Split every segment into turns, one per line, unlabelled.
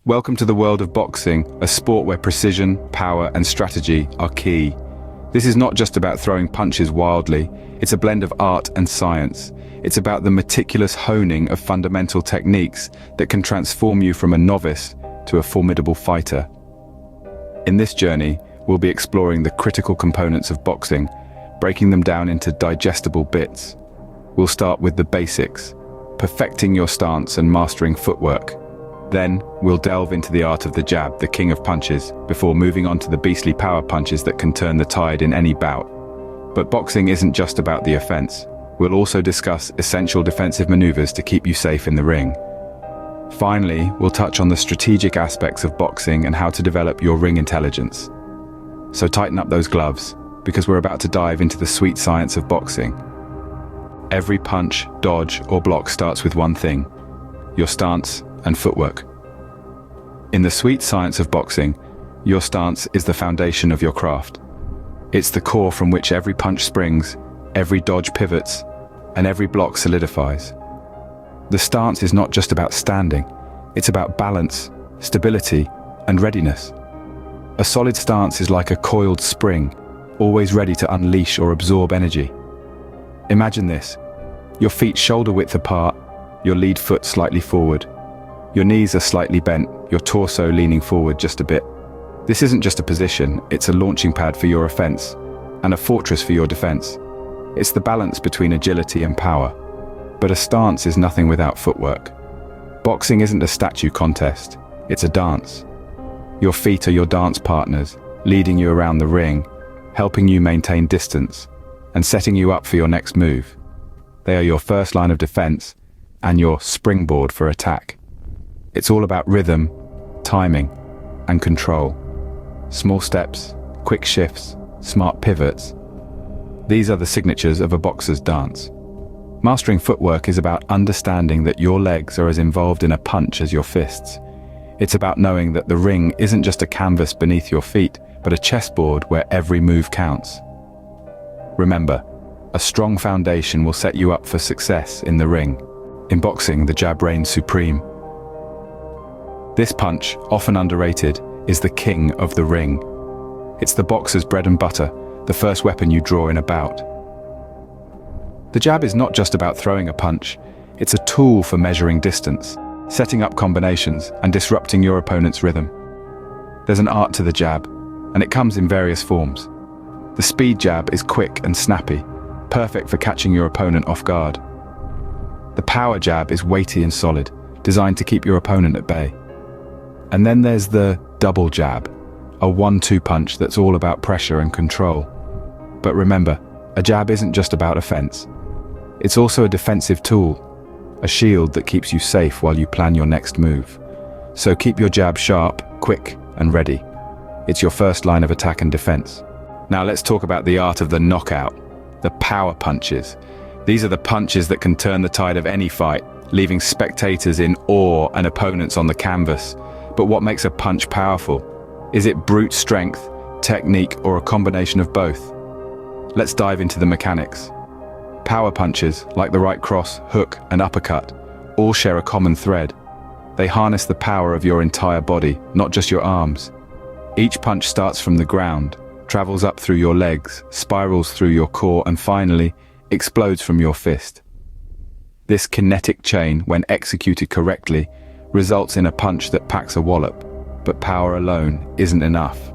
Welcome to the world of boxing, a sport where precision, power, and strategy are key. This is not just about throwing punches wildly, it's a blend of art and science. It's about the meticulous honing of fundamental techniques that can transform you from a novice to a formidable fighter. In this journey, we'll be exploring the critical components of boxing, breaking them down into digestible bits. We'll start with the basics, perfecting your stance and mastering footwork. Then, we'll delve into the art of the jab, the king of punches, before moving on to the beastly power punches that can turn the tide in any bout. But boxing isn't just about the offense. We'll also discuss essential defensive maneuvers to keep you safe in the ring. Finally, we'll touch on the strategic aspects of boxing and how to develop your ring intelligence. So tighten up those gloves, because we're about to dive into the sweet science of boxing. Every punch, dodge, or block starts with one thing: your stance and footwork. In the sweet science of boxing, your stance is the foundation of your craft. It's the core from which every punch springs, every dodge pivots, and every block solidifies. The stance is not just about standing, it's about balance, stability, and readiness. A solid stance is like a coiled spring, always ready to unleash or absorb energy. Imagine this: your feet shoulder width apart, your lead foot slightly forward. Your knees are slightly bent, your torso leaning forward just a bit. This isn't just a position, it's a launching pad for your offense, and a fortress for your defense. It's the balance between agility and power. But a stance is nothing without footwork. Boxing isn't a statue contest, it's a dance. Your feet are your dance partners, leading you around the ring, helping you maintain distance, and setting you up for your next move. They are your first line of defense, and your springboard for attack. It's all about rhythm, timing, and control. Small steps, quick shifts, smart pivots. These are the signatures of a boxer's dance. Mastering footwork is about understanding that your legs are as involved in a punch as your fists. It's about knowing that the ring isn't just a canvas beneath your feet, but a chessboard where every move counts. Remember, a strong foundation will set you up for success in the ring. In boxing, the jab reigns supreme. This punch, often underrated, is the king of the ring. It's the boxer's bread and butter, the first weapon you draw in a bout. The jab is not just about throwing a punch, it's a tool for measuring distance, setting up combinations, and disrupting your opponent's rhythm. There's an art to the jab, and it comes in various forms. The speed jab is quick and snappy, perfect for catching your opponent off guard. The power jab is weighty and solid, designed to keep your opponent at bay. And then there's the double jab, a 1-2 punch that's all about pressure and control. But remember, a jab isn't just about offense. It's also a defensive tool, a shield that keeps you safe while you plan your next move. So keep your jab sharp, quick, and ready. It's your first line of attack and defense. Now let's talk about the art of the knockout, the power punches. These are the punches that can turn the tide of any fight, leaving spectators in awe and opponents on the canvas. But what makes a punch powerful? Is it brute strength, technique, or a combination of both? Let's dive into the mechanics. Power punches, like the right cross, hook, and uppercut, all share a common thread. They harness the power of your entire body, not just your arms. Each punch starts from the ground, travels up through your legs, spirals through your core, and finally, explodes from your fist. This kinetic chain, when executed correctly, results in a punch that packs a wallop. But power alone isn't enough.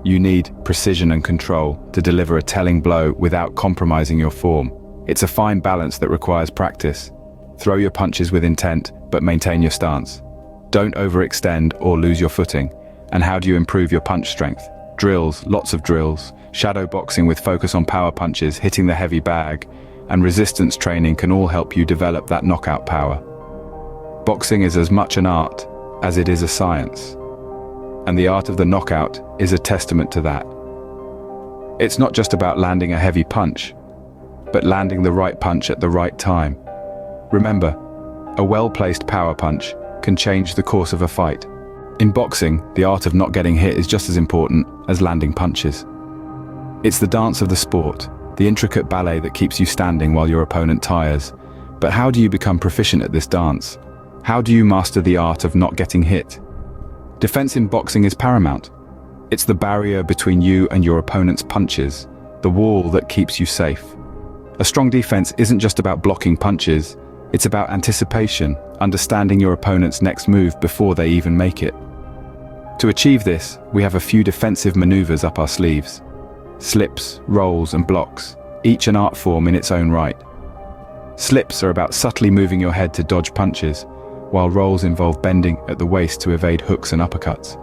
You need precision and control to deliver a telling blow without compromising your form. It's a fine balance that requires practice. Throw your punches with intent, but maintain your stance. Don't overextend or lose your footing. And how do you improve your punch strength? Drills, lots of drills, shadow boxing with focus on power punches, hitting the heavy bag, and resistance training can all help you develop that knockout power. Boxing is as much an art as it is a science. And the art of the knockout is a testament to that. It's not just about landing a heavy punch, but landing the right punch at the right time. Remember, a well-placed power punch can change the course of a fight. In boxing, the art of not getting hit is just as important as landing punches. It's the dance of the sport, the intricate ballet that keeps you standing while your opponent tires. But how do you become proficient at this dance? How do you master the art of not getting hit? Defense in boxing is paramount. It's the barrier between you and your opponent's punches, the wall that keeps you safe. A strong defense isn't just about blocking punches, it's about anticipation, understanding your opponent's next move before they even make it. To achieve this, we have a few defensive maneuvers up our sleeves. Slips, rolls, and blocks, each an art form in its own right. Slips are about subtly moving your head to dodge punches, while rolls involve bending at the waist to evade hooks and uppercuts.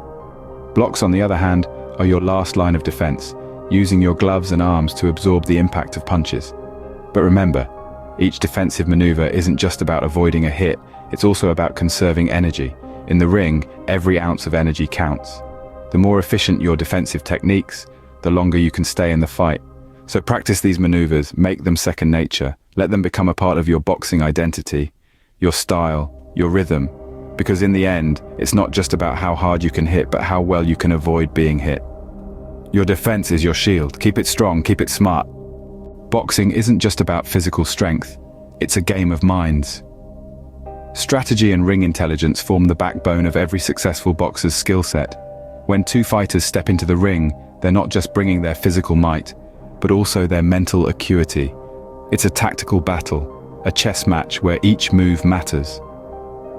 Blocks, on the other hand, are your last line of defense, using your gloves and arms to absorb the impact of punches. But remember, each defensive maneuver isn't just about avoiding a hit, it's also about conserving energy. In the ring, every ounce of energy counts. The more efficient your defensive techniques, the longer you can stay in the fight. So practice these maneuvers, make them second nature, let them become a part of your boxing identity, your style, your rhythm, because in the end, it's not just about how hard you can hit, but how well you can avoid being hit. Your defense is your shield. Keep it strong, keep it smart. Boxing isn't just about physical strength, it's a game of minds. Strategy and ring intelligence form the backbone of every successful boxer's skill set. When two fighters step into the ring, they're not just bringing their physical might, but also their mental acuity. It's a tactical battle, a chess match where each move matters.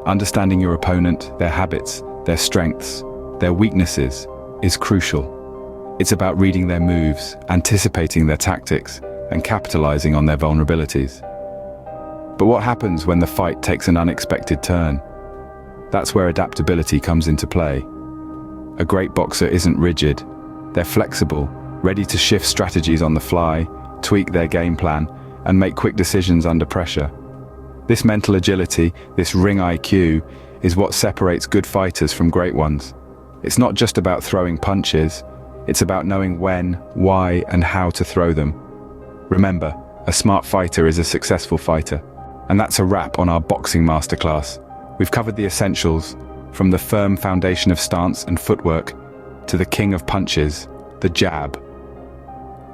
Understanding your opponent, their habits, their strengths, their weaknesses, is crucial. It's about reading their moves, anticipating their tactics, and capitalizing on their vulnerabilities. But what happens when the fight takes an unexpected turn? That's where adaptability comes into play. A great boxer isn't rigid. They're flexible, ready to shift strategies on the fly, tweak their game plan, and make quick decisions under pressure. This mental agility, this ring IQ, is what separates good fighters from great ones. It's not just about throwing punches, it's about knowing when, why, and how to throw them. Remember, a smart fighter is a successful fighter. And that's a wrap on our boxing masterclass. We've covered the essentials, from the firm foundation of stance and footwork to the king of punches, the jab.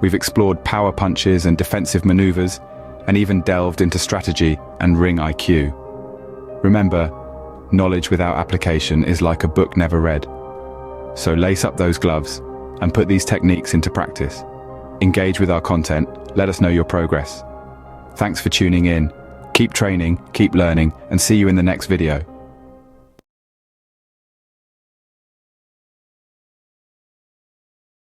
We've explored power punches and defensive maneuvers, and even delved into strategy and ring IQ. Remember, knowledge without application is like a book never read. So lace up those gloves and put these techniques into practice. Engage with our content, let us know your progress. Thanks for tuning in. Keep training, keep learning, and see you in the next video.